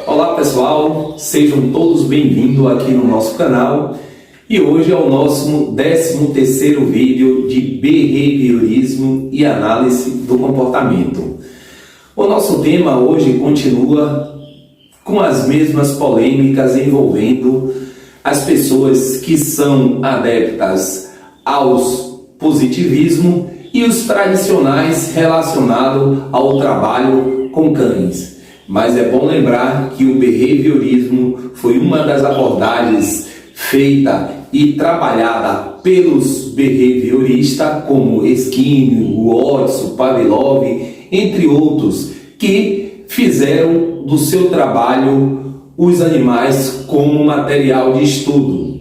Olá pessoal, sejam todos bem-vindos aqui no nosso canal e hoje é o nosso 13º vídeo de behaviorismo e análise do comportamento. O nosso tema hoje continua com as mesmas polêmicas envolvendo as pessoas que são adeptas aos positivismo e os tradicionais relacionados ao trabalho com cães. Mas é bom lembrar que o behaviorismo foi uma das abordagens feita e trabalhada pelos behavioristas como Skinner, Watson, Pavlov, entre outros, que fizeram do seu trabalho os animais como material de estudo.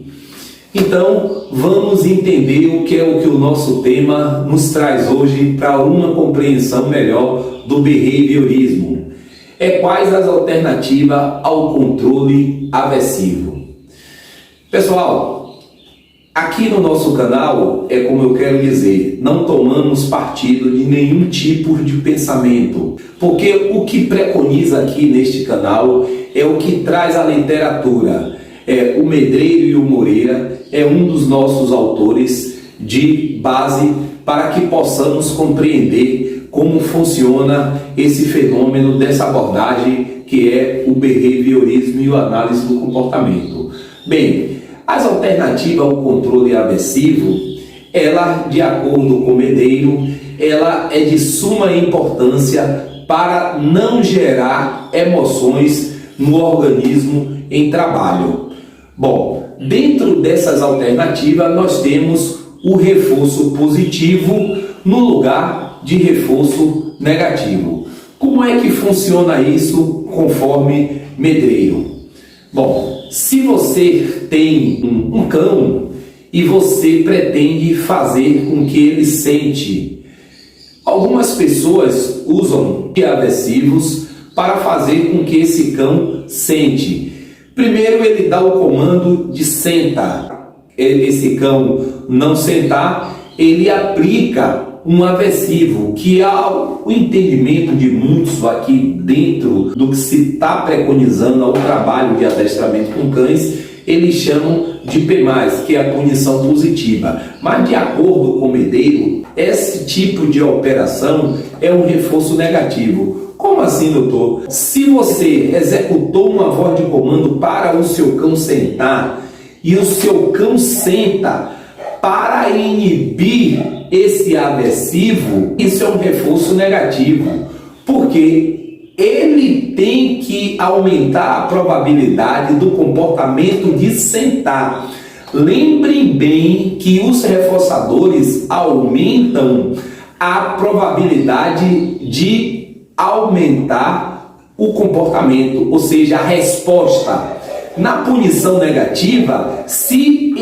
Então, vamos entender o que o nosso tema nos traz hoje para uma compreensão melhor do behaviorismo. Quais as alternativas ao controle aversivo? Pessoal, aqui no nosso canal, como eu quero dizer, não tomamos partido de nenhum tipo de pensamento, porque o que preconiza aqui neste canal é o que traz a literatura. O Medreiro e o Moreira é um dos nossos autores de base para que possamos compreender como funciona esse fenômeno dessa abordagem que é o behaviorismo e a análise do comportamento. Bem, as alternativas ao controle aversivo, ela, de acordo com Medreiro, ela é de suma importância para não gerar emoções no organismo em trabalho. Bom, dentro dessas alternativas nós temos o reforço positivo no lugar de reforço negativo. Como é que funciona isso conforme Medreiro? Bom, se você tem um cão e você pretende fazer com que ele sente, algumas pessoas usam aversivos para fazer com que esse cão sente. Primeiro ele dá o comando de senta. Esse cão não sentar, ele aplica um aversivo, que ao entendimento de muitos aqui dentro do que se está preconizando ao trabalho de adestramento com cães, eles chamam de P+, que é a punição positiva. Mas de acordo com Medreiro, esse tipo de operação é um reforço negativo. Como assim, doutor? Se você executou uma voz de comando para o seu cão sentar e o seu cão senta para inibir esse aversivo, isso é um reforço negativo, porque ele tem que aumentar a probabilidade do comportamento de sentar. Lembrem bem que os reforçadores aumentam a probabilidade de aumentar o comportamento, ou seja, a resposta. Na punição negativa, se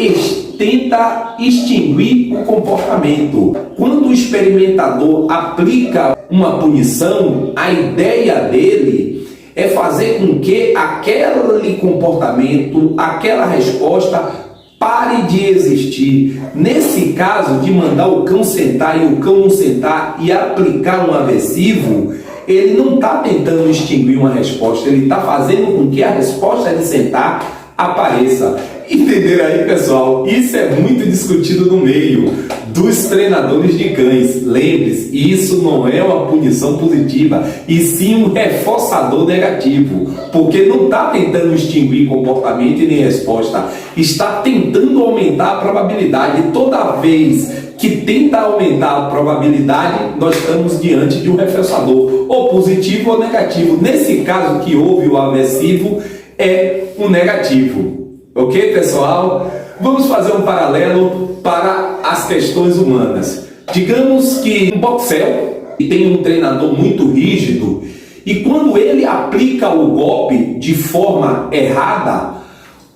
tenta extinguir o comportamento. Quando o experimentador aplica uma punição, a ideia dele é fazer com que aquele comportamento, aquela resposta pare de existir. Nesse caso de mandar o cão sentar e o cão não sentar e aplicar um aversivo, ele não está tentando extinguir uma resposta, ele está fazendo com que a resposta de sentar apareça. Entenderam aí, pessoal? Isso é muito discutido no meio dos treinadores de cães. Lembre-se, isso não é uma punição positiva, e sim um reforçador negativo, porque não está tentando extinguir comportamento e nem resposta, está tentando aumentar a probabilidade. Toda vez que tenta aumentar a probabilidade, nós estamos diante de um reforçador, ou positivo ou negativo. Nesse caso que houve o aversivo, é um negativo. Ok, pessoal? Vamos fazer um paralelo para as questões humanas. Digamos que um boxer tem um treinador muito rígido e quando ele aplica o golpe de forma errada,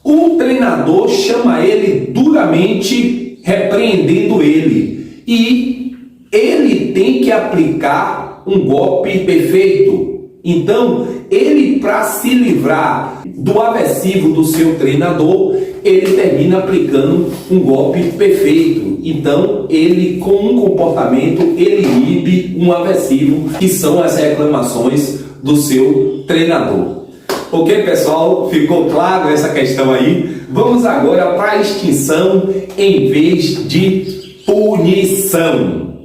o treinador chama ele duramente, repreendendo ele, e ele tem que aplicar um golpe perfeito. Então, ele, para se livrar do aversivo do seu treinador, ele termina aplicando um golpe perfeito. Então, ele, com um comportamento, ele inibe um aversivo, que são as reclamações do seu treinador. Ok, pessoal? Ficou claro essa questão aí? Vamos agora para a extinção em vez de punição.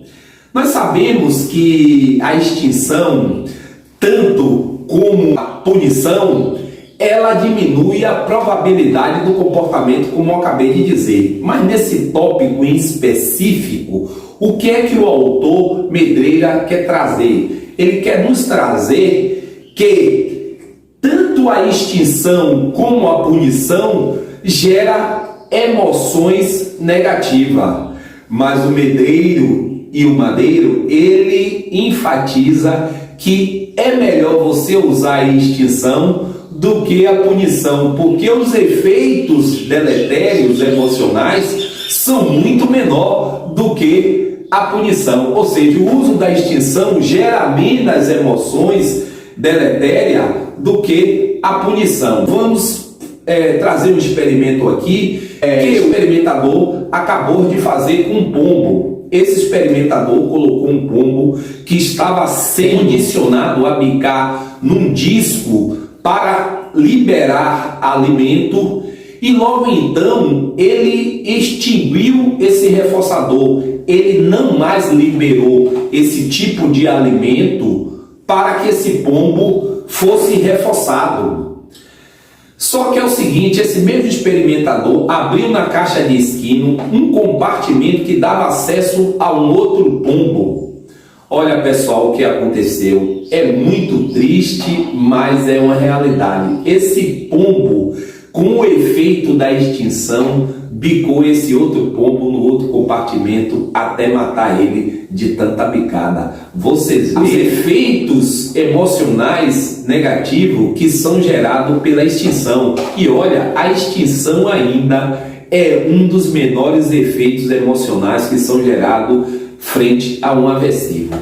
Nós sabemos que a extinção, tanto como a punição, ela diminui a probabilidade do comportamento, como eu acabei de dizer. Mas nesse tópico em específico, o que é que o autor Medreira quer trazer? Ele quer nos trazer que tanto a extinção como a punição gera emoções negativas. Mas o Medreiro e o Madeiro, ele enfatiza que é melhor você usar a extinção do que a punição, porque os efeitos deletérios emocionais são muito menor do que a punição. Ou seja, o uso da extinção gera menos emoções deletérias do que a punição. Vamos trazer um experimento aqui que o experimentador acabou de fazer com um pombo. Esse experimentador colocou um pombo que estava sendo condicionado a bicar num disco para liberar alimento, e logo então ele extinguiu esse reforçador. Ele não mais liberou esse tipo de alimento para que esse pombo fosse reforçado. Só que é o seguinte, esse mesmo experimentador abriu na caixa de esquino um compartimento que dava acesso a um outro pombo. Olha, pessoal, o que aconteceu é muito triste, mas é uma realidade. Esse pombo, com o efeito da extinção, bicou esse outro pombo no outro compartimento até matar ele de tanta bicada. Vocês veem os efeitos emocionais negativos que são gerados pela extinção. E olha, a extinção ainda é um dos menores efeitos emocionais que são gerados frente a um aversivo.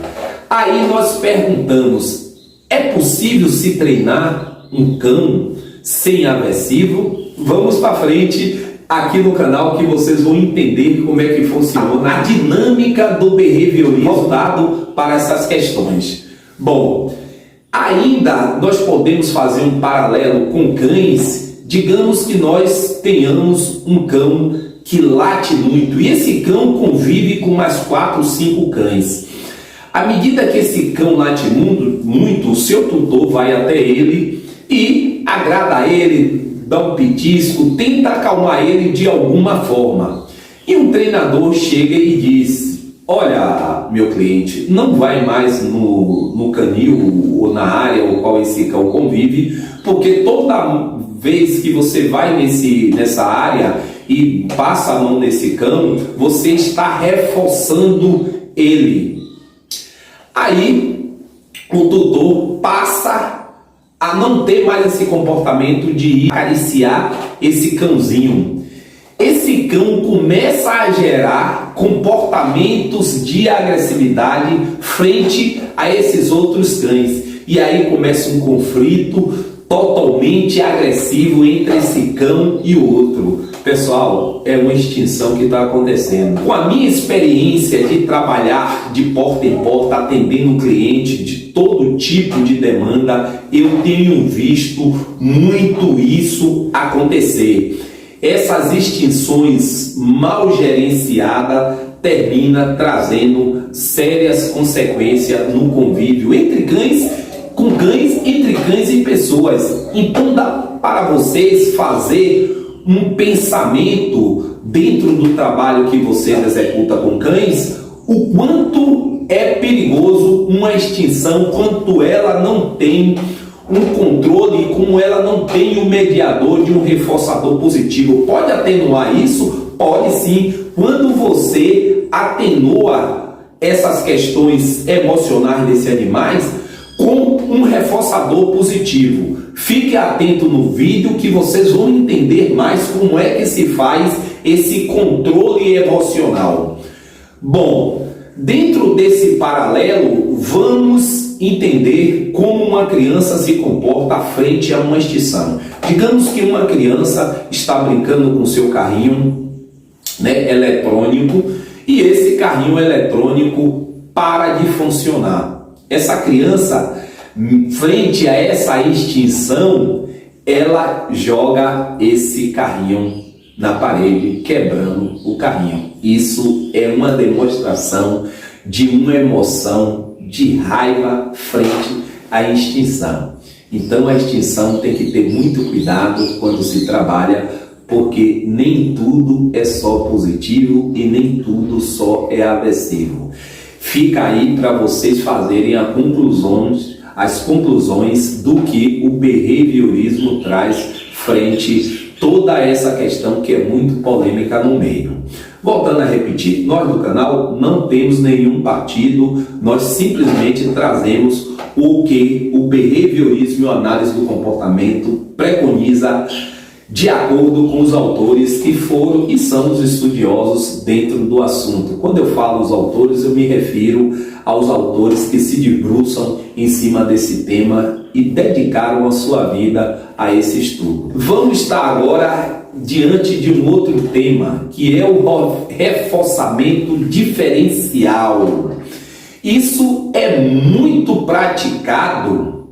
Aí nós perguntamos, é possível se treinar um cão sem aversivo? Vamos para frente aqui no canal que vocês vão entender como é que funciona a dinâmica do behaviorismo voltado para essas questões. Bom, ainda nós podemos fazer um paralelo com cães. Digamos que nós tenhamos um cão que late muito, e esse cão convive com mais 4 ou 5 cães. À medida que esse cão late muito, o seu tutor vai até ele e agrada ele, dá um petisco, tenta acalmar ele de alguma forma. E um treinador chega e diz: olha, meu cliente, não vai mais no canil ou na área ao qual esse cão convive, porque toda vez que você vai nessa área e passa a mão nesse cão, você está reforçando ele. Aí o tutor passa a não ter mais esse comportamento de ir acariciar esse cãozinho. Esse cão começa a gerar comportamentos de agressividade frente a esses outros cães. E aí começa um conflito totalmente agressivo entre esse cão e o outro. Pessoal, é uma extinção que está acontecendo. Com a minha experiência de trabalhar de porta em porta, atendendo cliente de todo tipo de demanda, eu tenho visto muito isso acontecer. Essas extinções mal gerenciadas terminam trazendo sérias consequências no convívio entre cães, com cães, entre cães e pessoas. Então dá para vocês fazer um pensamento dentro do trabalho que vocês executam com cães, o quanto é perigoso uma extinção, quanto ela não tem um controle, como ela não tem um mediador de um reforçador positivo. Pode atenuar isso? Pode sim. Quando você atenua essas questões emocionais desses animais com um reforçador positivo. Fique atento no vídeo que vocês vão entender mais como é que se faz esse controle emocional. Bom, dentro desse paralelo, vamos entender como uma criança se comporta frente a uma extinção. Digamos que uma criança está brincando com seu carrinho, eletrônico, e esse carrinho eletrônico para de funcionar. Essa criança, frente a essa extinção, ela joga esse carrinho na parede, quebrando o carrinho. Isso é uma demonstração de uma emoção de raiva frente à extinção. Então a extinção tem que ter muito cuidado quando se trabalha, porque nem tudo é só positivo e nem tudo só é aversivo. Fica aí para vocês fazerem as conclusões do que o behaviorismo traz frente a toda essa questão que é muito polêmica no meio. Voltando a repetir, nós do canal não temos nenhum partido, nós simplesmente trazemos o que o behaviorismo e a análise do comportamento preconiza de acordo com os autores que foram e são os estudiosos dentro do assunto. Quando eu falo os autores, eu me refiro aos autores que se debruçam em cima desse tema e dedicaram a sua vida a esse estudo. Vamos estar agora diante de um outro tema, que é o reforçamento diferencial. Isso é muito praticado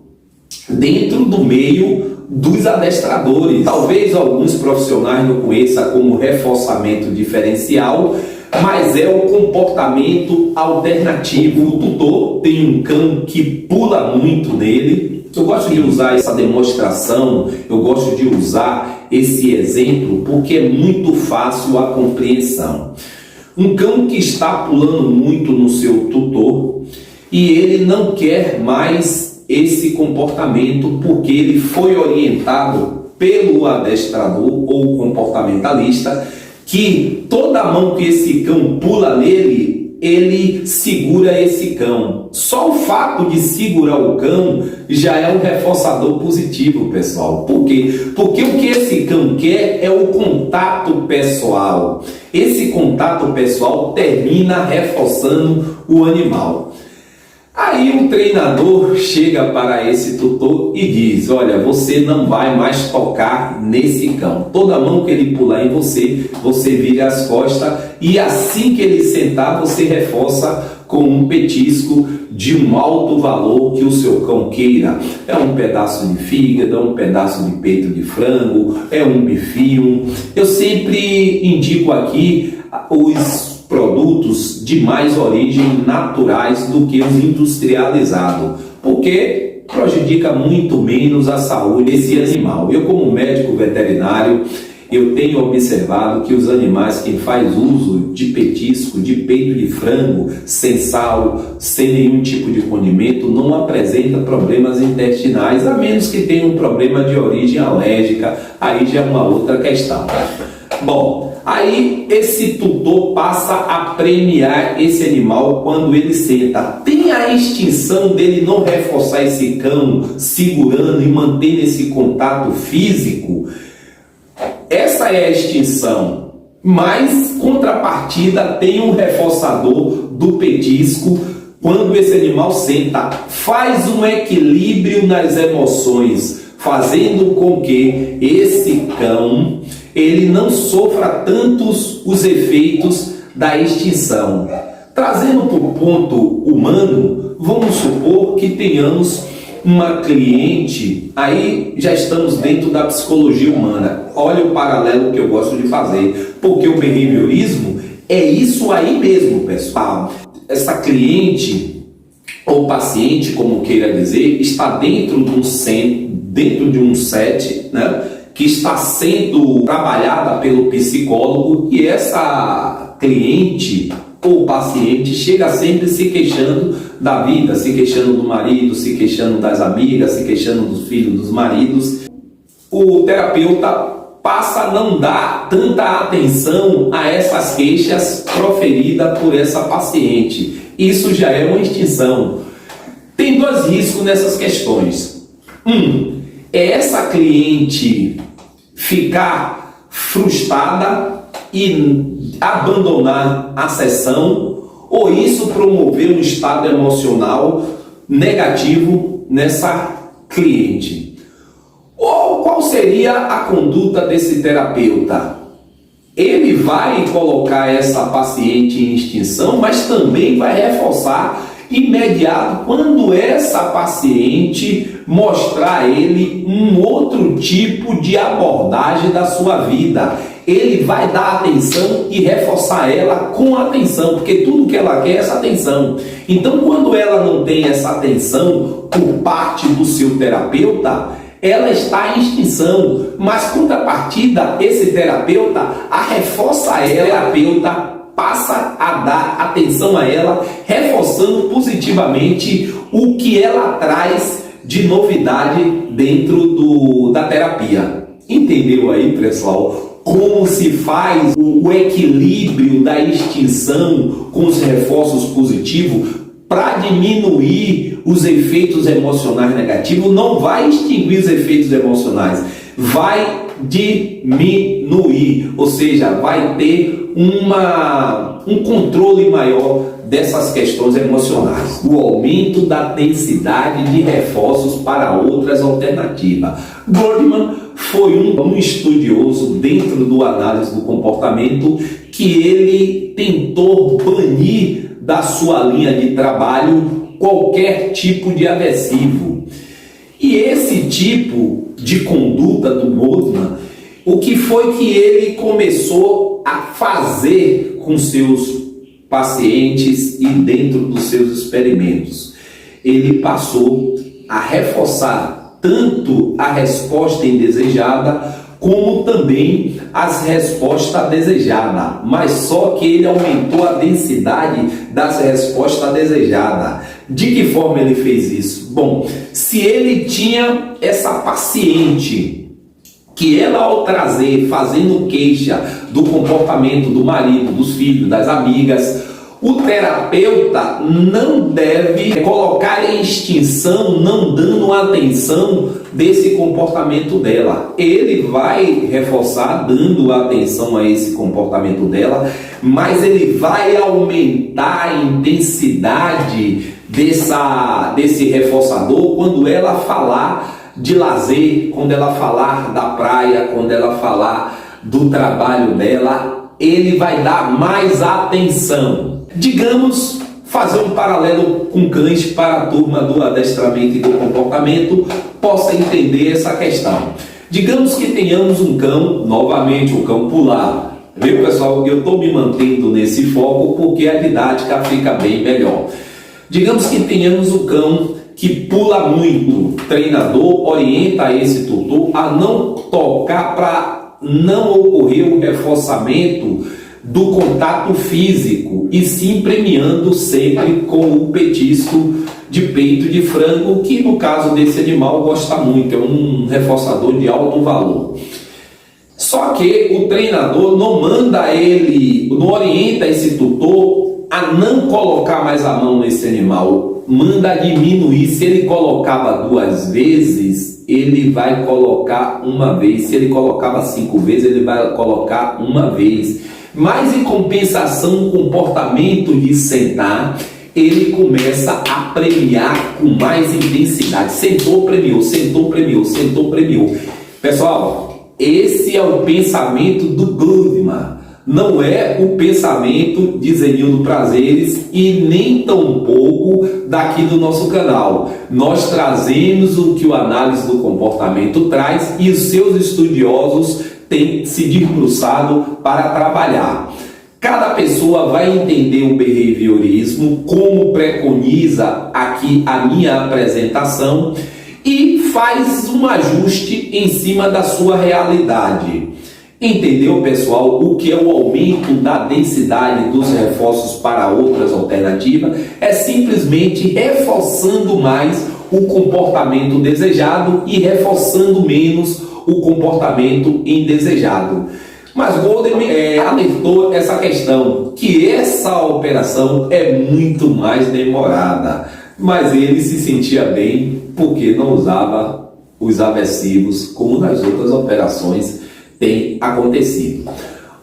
dentro do meio dos adestradores. Talvez alguns profissionais não conheçam como reforçamento diferencial, mas é o comportamento alternativo. O tutor tem um cão que pula muito nele. Eu gosto de usar essa demonstração, eu gosto de usar esse exemplo porque é muito fácil a compreensão. Um cão que está pulando muito no seu tutor e ele não quer mais esse comportamento porque ele foi orientado pelo adestrador ou comportamentalista que toda mão que esse cão pula nele, ele segura esse cão. Só o fato de segurar o cão já é um reforçador positivo, pessoal. Por quê? Porque o que esse cão quer é o contato pessoal. Esse contato pessoal termina reforçando o animal. Aí o treinador chega para esse tutor e diz: olha, você não vai mais tocar nesse cão. Toda mão que ele pular em você, você vira as costas e assim que ele sentar, você reforça com um petisco de um alto valor que o seu cão queira. É um pedaço de fígado, é um pedaço de peito de frango, é um bifinho. Eu sempre indico aqui os produtos de mais origem naturais do que os industrializados, porque prejudica muito menos a saúde desse animal. Eu, como médico veterinário, eu tenho observado que os animais que faz uso de petisco, de peito de frango, sem sal, sem nenhum tipo de condimento, não apresenta problemas intestinais, a menos que tenha um problema de origem alérgica, aí já é uma outra questão. Bom, aí esse tutor passa a premiar esse animal quando ele senta. Tem a extinção dele não reforçar esse cão segurando e mantendo esse contato físico. Essa é a extinção. Mas, contrapartida, tem um reforçador do petisco quando esse animal senta. Faz um equilíbrio nas emoções, fazendo com que esse cão ele não sofra tantos os efeitos da extinção. Trazendo para o ponto humano, vamos supor que tenhamos uma cliente, aí já estamos dentro da psicologia humana. Olha o paralelo que eu gosto de fazer, porque o behaviorismo é isso aí mesmo, pessoal. Essa cliente ou paciente, como queira dizer, está dentro de um set, né, que está sendo trabalhada pelo psicólogo, e essa cliente ou paciente chega sempre se queixando da vida, se queixando do marido, se queixando das amigas, se queixando dos filhos, dos maridos. O terapeuta passa a não dar tanta atenção a essas queixas proferidas por essa paciente. Isso já é uma extinção. Tem dois riscos nessas questões. É essa cliente ficar frustrada e abandonar a sessão, ou isso promover um estado emocional negativo nessa cliente. Ou qual seria a conduta desse terapeuta? Ele vai colocar essa paciente em extinção, mas também vai reforçar imediato quando essa paciente mostrar a ele um outro tipo de abordagem da sua vida. Ele vai dar atenção e reforçar ela com atenção, porque tudo que ela quer é essa atenção. Então, quando ela não tem essa atenção por parte do seu terapeuta, ela está em extinção. Mas, contrapartida, esse terapeuta a reforça ela, terapeuta passa a dar atenção a ela, reforçando positivamente o que ela traz de novidade dentro da terapia. Entendeu aí, pessoal? Como se faz o equilíbrio da extinção com os reforços positivos para diminuir os efeitos emocionais negativos. Não vai extinguir os efeitos emocionais, vai diminuir, ou seja, vai ter um controle maior dessas questões emocionais. O aumento da densidade de reforços para outras alternativas. Goldman foi um estudioso dentro do análise do comportamento que ele tentou banir da sua linha de trabalho qualquer tipo de aversivo. E esse tipo de conduta do Goldman, o que foi que ele começou a fazer com seus pacientes e dentro dos seus experimentos? Ele passou a reforçar tanto a resposta indesejada como também as respostas desejadas, mas só que ele aumentou a densidade das respostas desejadas. De que forma ele fez isso? Bom, se ele tinha essa paciente que ela, ao trazer, fazendo queixa do comportamento do marido, dos filhos, das amigas, o terapeuta não deve colocar em extinção, não dando atenção desse comportamento dela. Ele vai reforçar, dando atenção a esse comportamento dela, mas ele vai aumentar a intensidade desse reforçador quando ela falar de lazer, quando ela falar da praia, quando ela falar do trabalho dela, ele vai dar mais atenção. Digamos, fazer um paralelo com cães para a turma do adestramento e do comportamento possa entender essa questão. Digamos que tenhamos um cão, novamente o cão pular. Viu, pessoal? Eu estou me mantendo nesse foco porque a didática fica bem melhor. Digamos que tenhamos um cão que pula muito. O treinador orienta esse tutor a não tocar para não ocorrer o reforçamento do contato físico e sim premiando sempre com o petisco de peito de frango, que no caso desse animal gosta muito, é um reforçador de alto valor. Só que o treinador não manda ele, não orienta esse tutor a não colocar mais a mão nesse animal, manda diminuir. Se ele colocava 2 vezes, ele vai colocar 1 vez. Se ele colocava 5 vezes, ele vai colocar 1 vez. Mas em compensação, o comportamento de sentar, ele começa a premiar com mais intensidade. Sentou, premiou, sentou, premiou, sentou, premiou. Pessoal, esse é o pensamento do Goldman. Não é o pensamento de Zenildo Prazeres e nem tampouco daqui do nosso canal. Nós trazemos o que o análise do comportamento traz e os seus estudiosos tem se debruçado para trabalhar. Cada pessoa vai entender o behaviorismo, como preconiza aqui a minha apresentação, e faz um ajuste em cima da sua realidade. Entendeu, pessoal, o que é o aumento da densidade dos reforços para outras alternativas? É simplesmente reforçando mais o comportamento desejado e reforçando menos o comportamento indesejado. Mas Goldman alertou essa questão, que essa operação é muito mais demorada, mas ele se sentia bem porque não usava os aversivos como nas outras operações tem acontecido.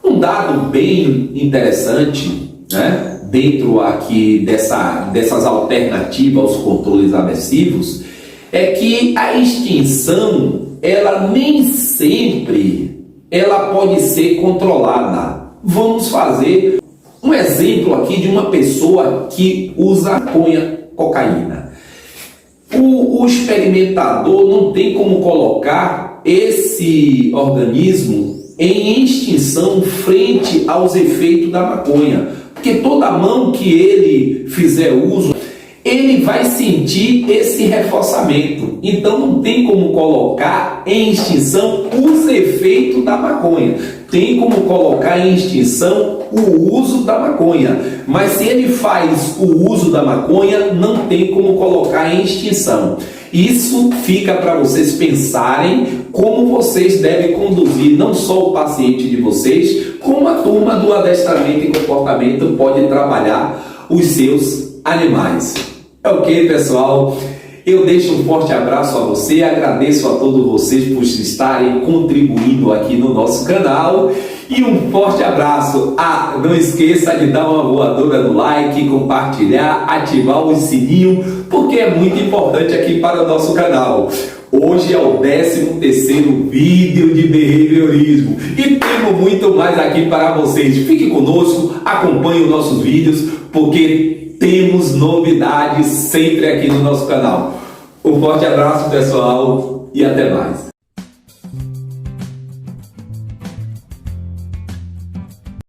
Um dado bem interessante, né, dentro aqui dessas alternativas aos controles aversivos, é que a extinção, ela nem sempre ela pode ser controlada. Vamos fazer um exemplo aqui de uma pessoa que usa maconha. cocaína. O experimentador não tem como colocar esse organismo em extinção frente aos efeitos da maconha, porque toda mão que ele fizer uso, ele vai sentir esse reforçamento. Então não tem como colocar em extinção os efeitos da maconha. Tem como colocar em extinção o uso da maconha. Mas se ele faz o uso da maconha, não tem como colocar em extinção. Isso fica para vocês pensarem como vocês devem conduzir não só o paciente de vocês, como a turma do adestramento e comportamento pode trabalhar os seus animais. Ok, pessoal? Eu deixo um forte abraço a você, agradeço a todos vocês por estarem contribuindo aqui no nosso canal e um forte abraço. Não esqueça de dar uma voadora no like, compartilhar, ativar o sininho, porque é muito importante aqui para o nosso canal. Hoje é o 13º vídeo de behaviorismo e temos muito mais aqui para vocês. Fique conosco, acompanhe os nossos vídeos, porque temos novidades sempre aqui no nosso canal. Um forte abraço, pessoal, e até mais.